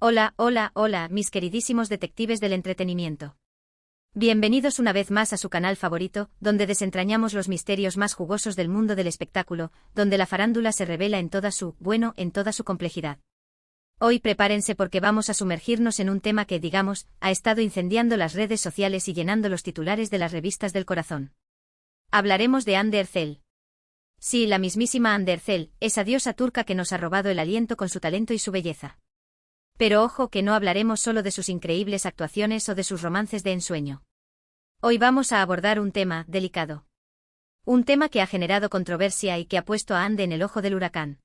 Hola, hola, hola, mis queridísimos detectives del entretenimiento. Bienvenidos una vez más a su canal favorito, donde desentrañamos los misterios más jugosos del mundo del espectáculo, donde la farándula se revela en toda en toda su complejidad. Hoy prepárense porque vamos a sumergirnos en un tema que, digamos, ha estado incendiando las redes sociales y llenando los titulares de las revistas del corazón. Hablaremos de Hande Erçel. Sí, la mismísima Hande Erçel, esa diosa turca que nos ha robado el aliento con su talento y su belleza. Pero ojo que no hablaremos solo de sus increíbles actuaciones o de sus romances de ensueño. Hoy vamos a abordar un tema delicado. Un tema que ha generado controversia y que ha puesto a Hande en el ojo del huracán.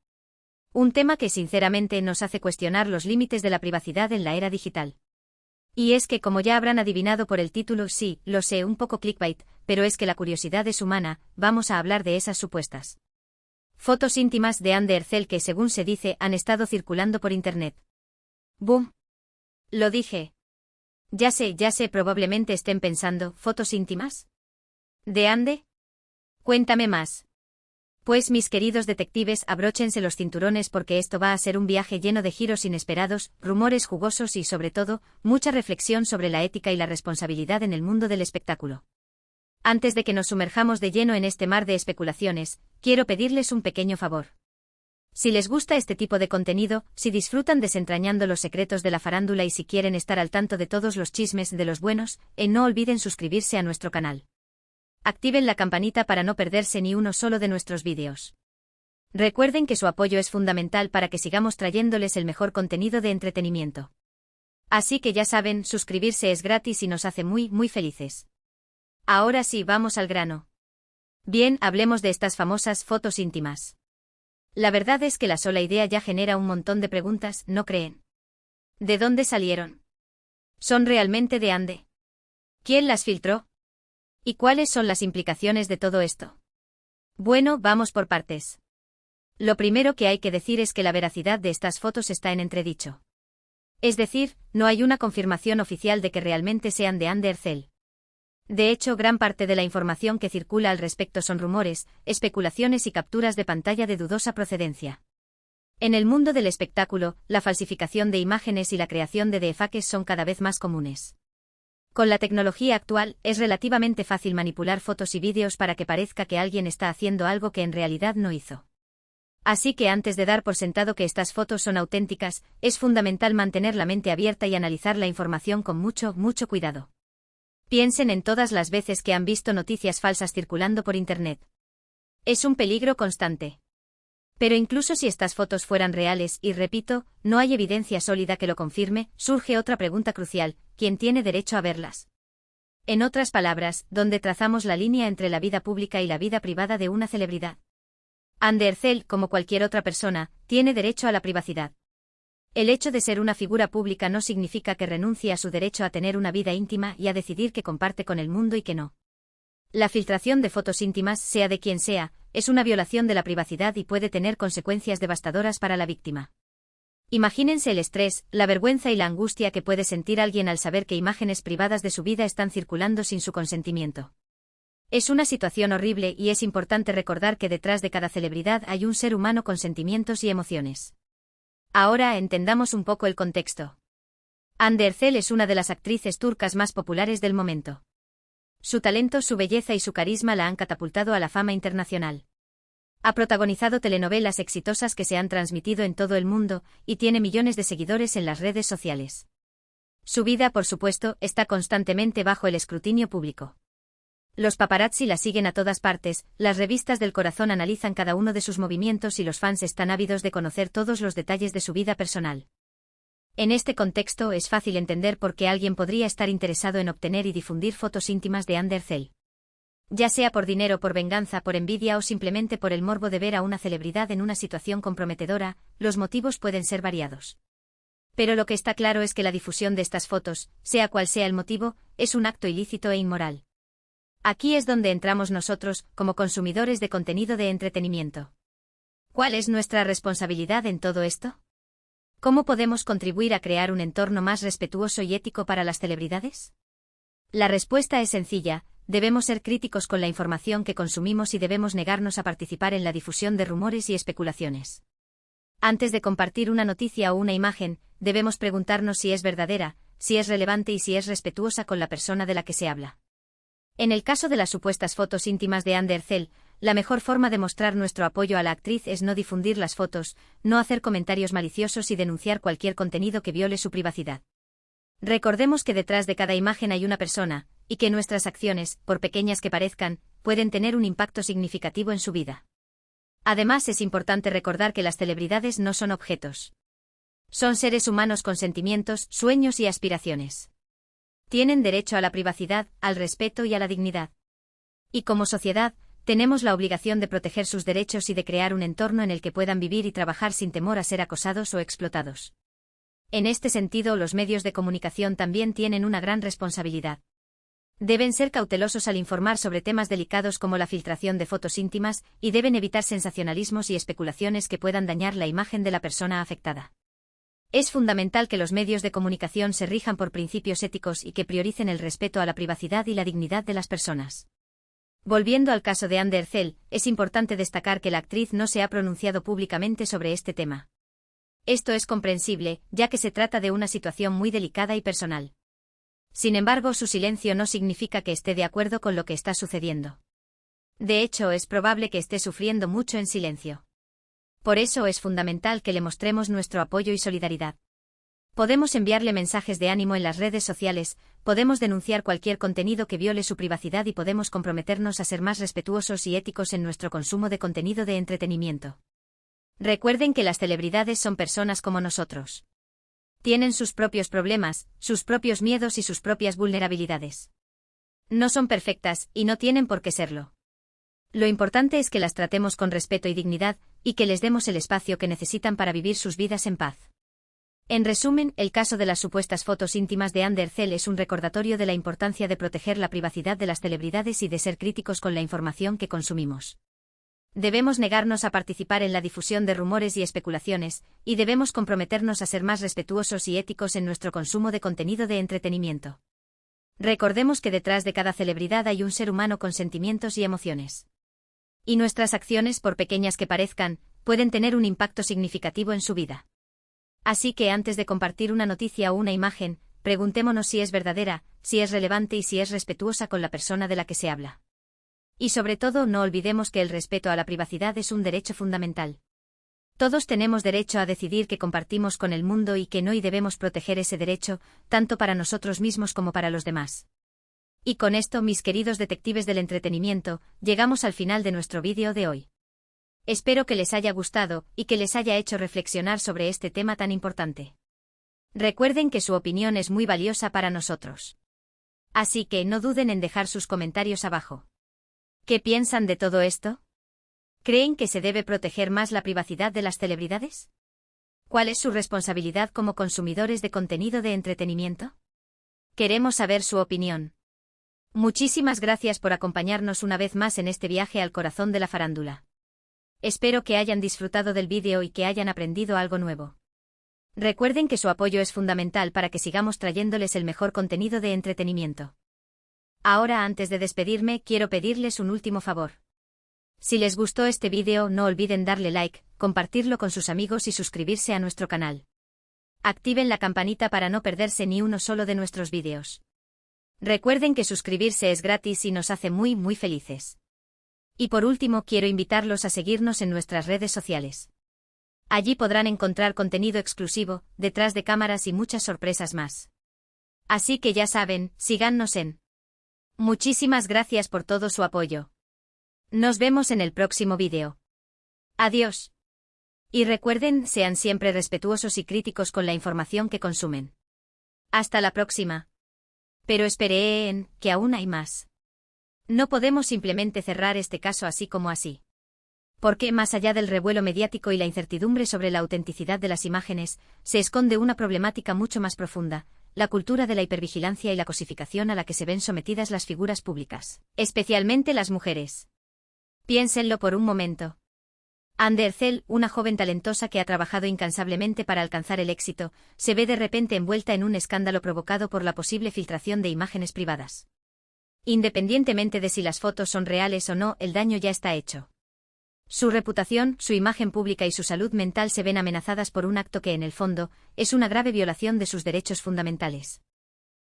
Un tema que sinceramente nos hace cuestionar los límites de la privacidad en la era digital. Y es que, como ya habrán adivinado por el título, sí, lo sé, un poco clickbait, pero es que la curiosidad es humana, vamos a hablar de esas supuestas fotos íntimas de Hande Erçel que, según se dice, han estado circulando por internet. ¡Bum! Lo dije. Ya sé, probablemente estén pensando, ¿fotos íntimas? ¿De Hande? Cuéntame más. Pues mis queridos detectives, abróchense los cinturones porque esto va a ser un viaje lleno de giros inesperados, rumores jugosos y, sobre todo, mucha reflexión sobre la ética y la responsabilidad en el mundo del espectáculo. Antes de que nos sumerjamos de lleno en este mar de especulaciones, quiero pedirles un pequeño favor. Si les gusta este tipo de contenido, si disfrutan desentrañando los secretos de la farándula y si quieren estar al tanto de todos los chismes de los buenos, no olviden suscribirse a nuestro canal. Activen la campanita para no perderse ni uno solo de nuestros vídeos. Recuerden que su apoyo es fundamental para que sigamos trayéndoles el mejor contenido de entretenimiento. Así que ya saben, suscribirse es gratis y nos hace muy felices. Ahora sí, vamos al grano. Bien, hablemos de estas famosas fotos íntimas. La verdad es que la sola idea ya genera un montón de preguntas, ¿no creen? ¿De dónde salieron? ¿Son realmente de Hande? ¿Quién las filtró? ¿Y cuáles son las implicaciones de todo esto? Bueno, vamos por partes. Lo primero que hay que decir es que la veracidad de estas fotos está en entredicho. Es decir, no hay una confirmación oficial de que realmente sean de Hande Erçel. De hecho, gran parte de la información que circula al respecto son rumores, especulaciones y capturas de pantalla de dudosa procedencia. En el mundo del espectáculo, la falsificación de imágenes y la creación de deepfakes son cada vez más comunes. Con la tecnología actual, es relativamente fácil manipular fotos y vídeos para que parezca que alguien está haciendo algo que en realidad no hizo. Así que antes de dar por sentado que estas fotos son auténticas, es fundamental mantener la mente abierta y analizar la información con mucho cuidado. Piensen en todas las veces que han visto noticias falsas circulando por Internet. Es un peligro constante. Pero incluso si estas fotos fueran reales, y repito, no hay evidencia sólida que lo confirme, surge otra pregunta crucial: ¿quién tiene derecho a verlas? En otras palabras, ¿dónde trazamos la línea entre la vida pública y la vida privada de una celebridad? Hande Erçel, como cualquier otra persona, tiene derecho a la privacidad. El hecho de ser una figura pública no significa que renuncie a su derecho a tener una vida íntima y a decidir qué comparte con el mundo y qué no. La filtración de fotos íntimas, sea de quien sea, es una violación de la privacidad y puede tener consecuencias devastadoras para la víctima. Imagínense el estrés, la vergüenza y la angustia que puede sentir alguien al saber que imágenes privadas de su vida están circulando sin su consentimiento. Es una situación horrible y es importante recordar que detrás de cada celebridad hay un ser humano con sentimientos y emociones. Ahora entendamos un poco el contexto. Hande Erçel es una de las actrices turcas más populares del momento. Su talento, su belleza y su carisma la han catapultado a la fama internacional. Ha protagonizado telenovelas exitosas que se han transmitido en todo el mundo, y tiene millones de seguidores en las redes sociales. Su vida, por supuesto, está constantemente bajo el escrutinio público. Los paparazzi la siguen a todas partes, las revistas del corazón analizan cada uno de sus movimientos y los fans están ávidos de conocer todos los detalles de su vida personal. En este contexto es fácil entender por qué alguien podría estar interesado en obtener y difundir fotos íntimas de Hande Erçel. Ya sea por dinero, por venganza, por envidia o simplemente por el morbo de ver a una celebridad en una situación comprometedora, los motivos pueden ser variados. Pero lo que está claro es que la difusión de estas fotos, sea cual sea el motivo, es un acto ilícito e inmoral. Aquí es donde entramos nosotros, como consumidores de contenido de entretenimiento. ¿Cuál es nuestra responsabilidad en todo esto? ¿Cómo podemos contribuir a crear un entorno más respetuoso y ético para las celebridades? La respuesta es sencilla: debemos ser críticos con la información que consumimos y debemos negarnos a participar en la difusión de rumores y especulaciones. Antes de compartir una noticia o una imagen, debemos preguntarnos si es verdadera, si es relevante y si es respetuosa con la persona de la que se habla. En el caso de las supuestas fotos íntimas de Amber Heard, la mejor forma de mostrar nuestro apoyo a la actriz es no difundir las fotos, no hacer comentarios maliciosos y denunciar cualquier contenido que viole su privacidad. Recordemos que detrás de cada imagen hay una persona, y que nuestras acciones, por pequeñas que parezcan, pueden tener un impacto significativo en su vida. Además, es importante recordar que las celebridades no son objetos. Son seres humanos con sentimientos, sueños y aspiraciones. Tienen derecho a la privacidad, al respeto y a la dignidad. Y como sociedad, tenemos la obligación de proteger sus derechos y de crear un entorno en el que puedan vivir y trabajar sin temor a ser acosados o explotados. En este sentido, los medios de comunicación también tienen una gran responsabilidad. Deben ser cautelosos al informar sobre temas delicados como la filtración de fotos íntimas y deben evitar sensacionalismos y especulaciones que puedan dañar la imagen de la persona afectada. Es fundamental que los medios de comunicación se rijan por principios éticos y que prioricen el respeto a la privacidad y la dignidad de las personas. Volviendo al caso de Amber Heard, es importante destacar que la actriz no se ha pronunciado públicamente sobre este tema. Esto es comprensible, ya que se trata de una situación muy delicada y personal. Sin embargo, su silencio no significa que esté de acuerdo con lo que está sucediendo. De hecho, es probable que esté sufriendo mucho en silencio. Por eso es fundamental que le mostremos nuestro apoyo y solidaridad. Podemos enviarle mensajes de ánimo en las redes sociales, podemos denunciar cualquier contenido que viole su privacidad y podemos comprometernos a ser más respetuosos y éticos en nuestro consumo de contenido de entretenimiento. Recuerden que las celebridades son personas como nosotros. Tienen sus propios problemas, sus propios miedos y sus propias vulnerabilidades. No son perfectas, y no tienen por qué serlo. Lo importante es que las tratemos con respeto y dignidad, y que les demos el espacio que necesitan para vivir sus vidas en paz. En resumen, el caso de las supuestas fotos íntimas de Amber Heard es un recordatorio de la importancia de proteger la privacidad de las celebridades y de ser críticos con la información que consumimos. Debemos negarnos a participar en la difusión de rumores y especulaciones, y debemos comprometernos a ser más respetuosos y éticos en nuestro consumo de contenido de entretenimiento. Recordemos que detrás de cada celebridad hay un ser humano con sentimientos y emociones. Y nuestras acciones, por pequeñas que parezcan, pueden tener un impacto significativo en su vida. Así que antes de compartir una noticia o una imagen, preguntémonos si es verdadera, si es relevante y si es respetuosa con la persona de la que se habla. Y sobre todo, no olvidemos que el respeto a la privacidad es un derecho fundamental. Todos tenemos derecho a decidir qué compartimos con el mundo y qué no, y debemos proteger ese derecho, tanto para nosotros mismos como para los demás. Y con esto, mis queridos detectives del entretenimiento, llegamos al final de nuestro vídeo de hoy. Espero que les haya gustado y que les haya hecho reflexionar sobre este tema tan importante. Recuerden que su opinión es muy valiosa para nosotros. Así que no duden en dejar sus comentarios abajo. ¿Qué piensan de todo esto? ¿Creen que se debe proteger más la privacidad de las celebridades? ¿Cuál es su responsabilidad como consumidores de contenido de entretenimiento? Queremos saber su opinión. Muchísimas gracias por acompañarnos una vez más en este viaje al corazón de la farándula. Espero que hayan disfrutado del vídeo y que hayan aprendido algo nuevo. Recuerden que su apoyo es fundamental para que sigamos trayéndoles el mejor contenido de entretenimiento. Ahora, antes de despedirme, quiero pedirles un último favor. Si les gustó este vídeo, no olviden darle like, compartirlo con sus amigos y suscribirse a nuestro canal. Activen la campanita para no perderse ni uno solo de nuestros vídeos. Recuerden que suscribirse es gratis y nos hace muy felices. Y por último, quiero invitarlos a seguirnos en nuestras redes sociales. Allí podrán encontrar contenido exclusivo, detrás de cámaras y muchas sorpresas más. Así que ya saben, síganos en. Muchísimas gracias por todo su apoyo. Nos vemos en el próximo vídeo. Adiós. Y recuerden, sean siempre respetuosos y críticos con la información que consumen. Hasta la próxima. Pero esperen, que aún hay más. No podemos simplemente cerrar este caso así como así. Porque, más allá del revuelo mediático y la incertidumbre sobre la autenticidad de las imágenes, se esconde una problemática mucho más profunda: la cultura de la hipervigilancia y la cosificación a la que se ven sometidas las figuras públicas, especialmente las mujeres. Piénsenlo por un momento. Amber Heard, una joven talentosa que ha trabajado incansablemente para alcanzar el éxito, se ve de repente envuelta en un escándalo provocado por la posible filtración de imágenes privadas. Independientemente de si las fotos son reales o no, el daño ya está hecho. Su reputación, su imagen pública y su salud mental se ven amenazadas por un acto que en el fondo es una grave violación de sus derechos fundamentales.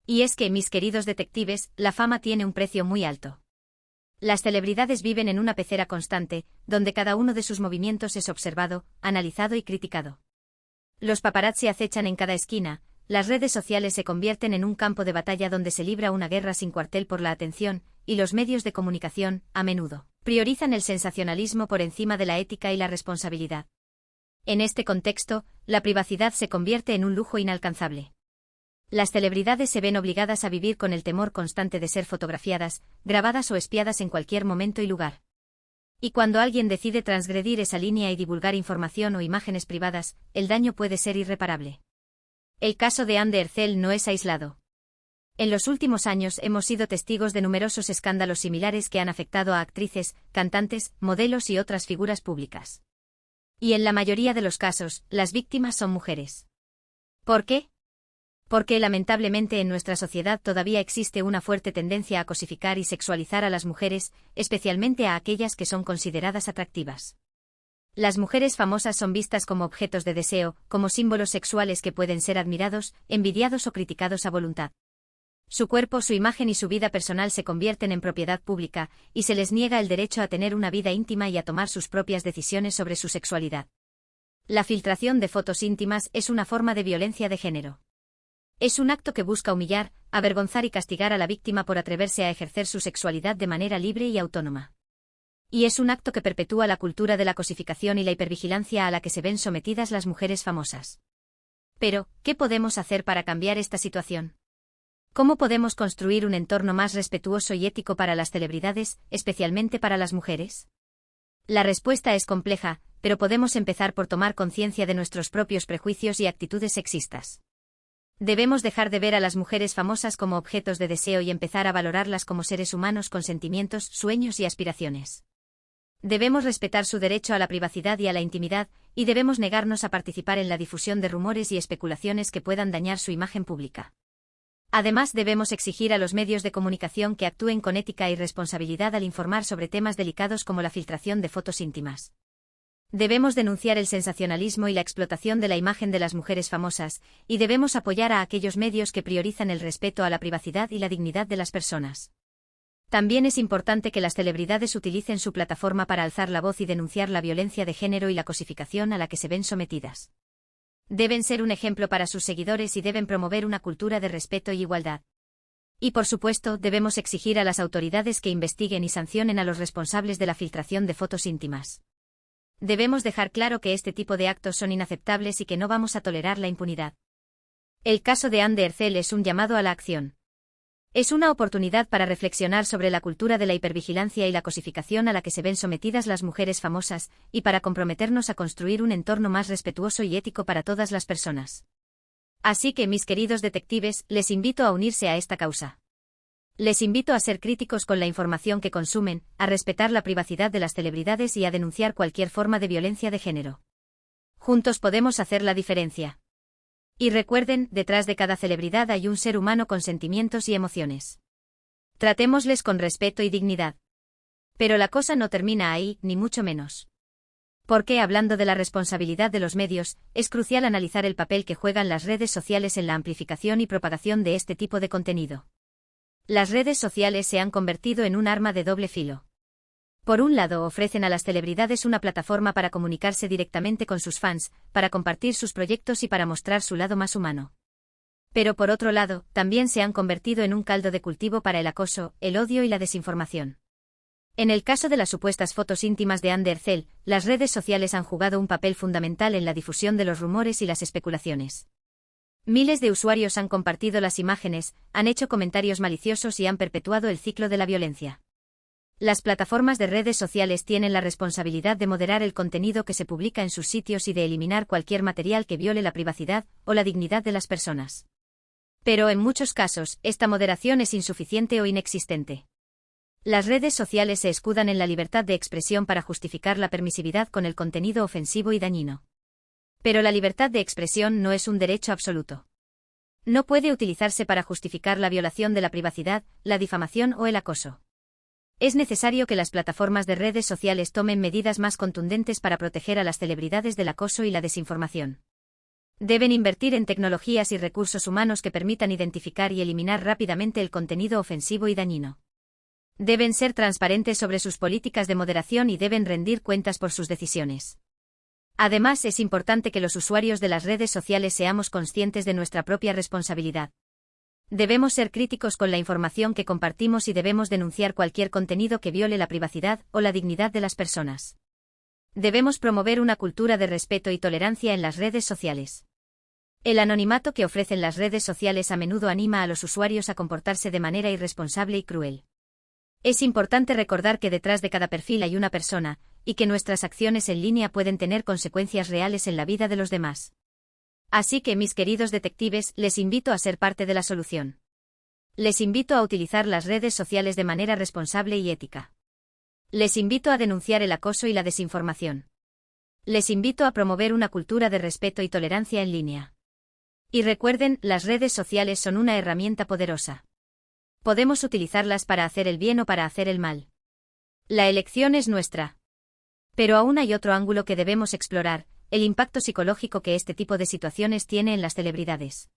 Y es que, mis queridos detectives, la fama tiene un precio muy alto. Las celebridades viven en una pecera constante, donde cada uno de sus movimientos es observado, analizado y criticado. Los paparazzi acechan en cada esquina, las redes sociales se convierten en un campo de batalla donde se libra una guerra sin cuartel por la atención, y los medios de comunicación, a menudo, priorizan el sensacionalismo por encima de la ética y la responsabilidad. En este contexto, la privacidad se convierte en un lujo inalcanzable. Las celebridades se ven obligadas a vivir con el temor constante de ser fotografiadas, grabadas o espiadas en cualquier momento y lugar. Y cuando alguien decide transgredir esa línea y divulgar información o imágenes privadas, el daño puede ser irreparable. El caso de Amber Heard no es aislado. En los últimos años hemos sido testigos de numerosos escándalos similares que han afectado a actrices, cantantes, modelos y otras figuras públicas. Y en la mayoría de los casos, las víctimas son mujeres. ¿Por qué? Porque lamentablemente en nuestra sociedad todavía existe una fuerte tendencia a cosificar y sexualizar a las mujeres, especialmente a aquellas que son consideradas atractivas. Las mujeres famosas son vistas como objetos de deseo, como símbolos sexuales que pueden ser admirados, envidiados o criticados a voluntad. Su cuerpo, su imagen y su vida personal se convierten en propiedad pública, y se les niega el derecho a tener una vida íntima y a tomar sus propias decisiones sobre su sexualidad. La filtración de fotos íntimas es una forma de violencia de género. Es un acto que busca humillar, avergonzar y castigar a la víctima por atreverse a ejercer su sexualidad de manera libre y autónoma. Y es un acto que perpetúa la cultura de la cosificación y la hipervigilancia a la que se ven sometidas las mujeres famosas. Pero, ¿qué podemos hacer para cambiar esta situación? ¿Cómo podemos construir un entorno más respetuoso y ético para las celebridades, especialmente para las mujeres? La respuesta es compleja, pero podemos empezar por tomar conciencia de nuestros propios prejuicios y actitudes sexistas. Debemos dejar de ver a las mujeres famosas como objetos de deseo y empezar a valorarlas como seres humanos con sentimientos, sueños y aspiraciones. Debemos respetar su derecho a la privacidad y a la intimidad, y debemos negarnos a participar en la difusión de rumores y especulaciones que puedan dañar su imagen pública. Además, debemos exigir a los medios de comunicación que actúen con ética y responsabilidad al informar sobre temas delicados como la filtración de fotos íntimas. Debemos denunciar el sensacionalismo y la explotación de la imagen de las mujeres famosas, y debemos apoyar a aquellos medios que priorizan el respeto a la privacidad y la dignidad de las personas. También es importante que las celebridades utilicen su plataforma para alzar la voz y denunciar la violencia de género y la cosificación a la que se ven sometidas. Deben ser un ejemplo para sus seguidores y deben promover una cultura de respeto y igualdad. Y por supuesto, debemos exigir a las autoridades que investiguen y sancionen a los responsables de la filtración de fotos íntimas. Debemos dejar claro que este tipo de actos son inaceptables y que no vamos a tolerar la impunidad. El caso de Amber Heard es un llamado a la acción. Es una oportunidad para reflexionar sobre la cultura de la hipervigilancia y la cosificación a la que se ven sometidas las mujeres famosas, y para comprometernos a construir un entorno más respetuoso y ético para todas las personas. Así que, mis queridos detectives, les invito a unirse a esta causa. Les invito a ser críticos con la información que consumen, a respetar la privacidad de las celebridades y a denunciar cualquier forma de violencia de género. Juntos podemos hacer la diferencia. Y recuerden, detrás de cada celebridad hay un ser humano con sentimientos y emociones. Tratémosles con respeto y dignidad. Pero la cosa no termina ahí, ni mucho menos. Porque, hablando de la responsabilidad de los medios, es crucial analizar el papel que juegan las redes sociales en la amplificación y propagación de este tipo de contenido. Las redes sociales se han convertido en un arma de doble filo. Por un lado, ofrecen a las celebridades una plataforma para comunicarse directamente con sus fans, para compartir sus proyectos y para mostrar su lado más humano. Pero por otro lado, también se han convertido en un caldo de cultivo para el acoso, el odio y la desinformación. En el caso de las supuestas fotos íntimas de Amber Heard, las redes sociales han jugado un papel fundamental en la difusión de los rumores y las especulaciones. Miles de usuarios han compartido las imágenes, han hecho comentarios maliciosos y han perpetuado el ciclo de la violencia. Las plataformas de redes sociales tienen la responsabilidad de moderar el contenido que se publica en sus sitios y de eliminar cualquier material que viole la privacidad o la dignidad de las personas. Pero en muchos casos, esta moderación es insuficiente o inexistente. Las redes sociales se escudan en la libertad de expresión para justificar la permisividad con el contenido ofensivo y dañino. Pero la libertad de expresión no es un derecho absoluto. No puede utilizarse para justificar la violación de la privacidad, la difamación o el acoso. Es necesario que las plataformas de redes sociales tomen medidas más contundentes para proteger a las celebridades del acoso y la desinformación. Deben invertir en tecnologías y recursos humanos que permitan identificar y eliminar rápidamente el contenido ofensivo y dañino. Deben ser transparentes sobre sus políticas de moderación y deben rendir cuentas por sus decisiones. Además, es importante que los usuarios de las redes sociales seamos conscientes de nuestra propia responsabilidad. Debemos ser críticos con la información que compartimos y debemos denunciar cualquier contenido que viole la privacidad o la dignidad de las personas. Debemos promover una cultura de respeto y tolerancia en las redes sociales. El anonimato que ofrecen las redes sociales a menudo anima a los usuarios a comportarse de manera irresponsable y cruel. Es importante recordar que detrás de cada perfil hay una persona, y que nuestras acciones en línea pueden tener consecuencias reales en la vida de los demás. Así que, mis queridos detectives, les invito a ser parte de la solución. Les invito a utilizar las redes sociales de manera responsable y ética. Les invito a denunciar el acoso y la desinformación. Les invito a promover una cultura de respeto y tolerancia en línea. Y recuerden, las redes sociales son una herramienta poderosa. Podemos utilizarlas para hacer el bien o para hacer el mal. La elección es nuestra. Pero aún hay otro ángulo que debemos explorar, el impacto psicológico que este tipo de situaciones tiene en las celebridades.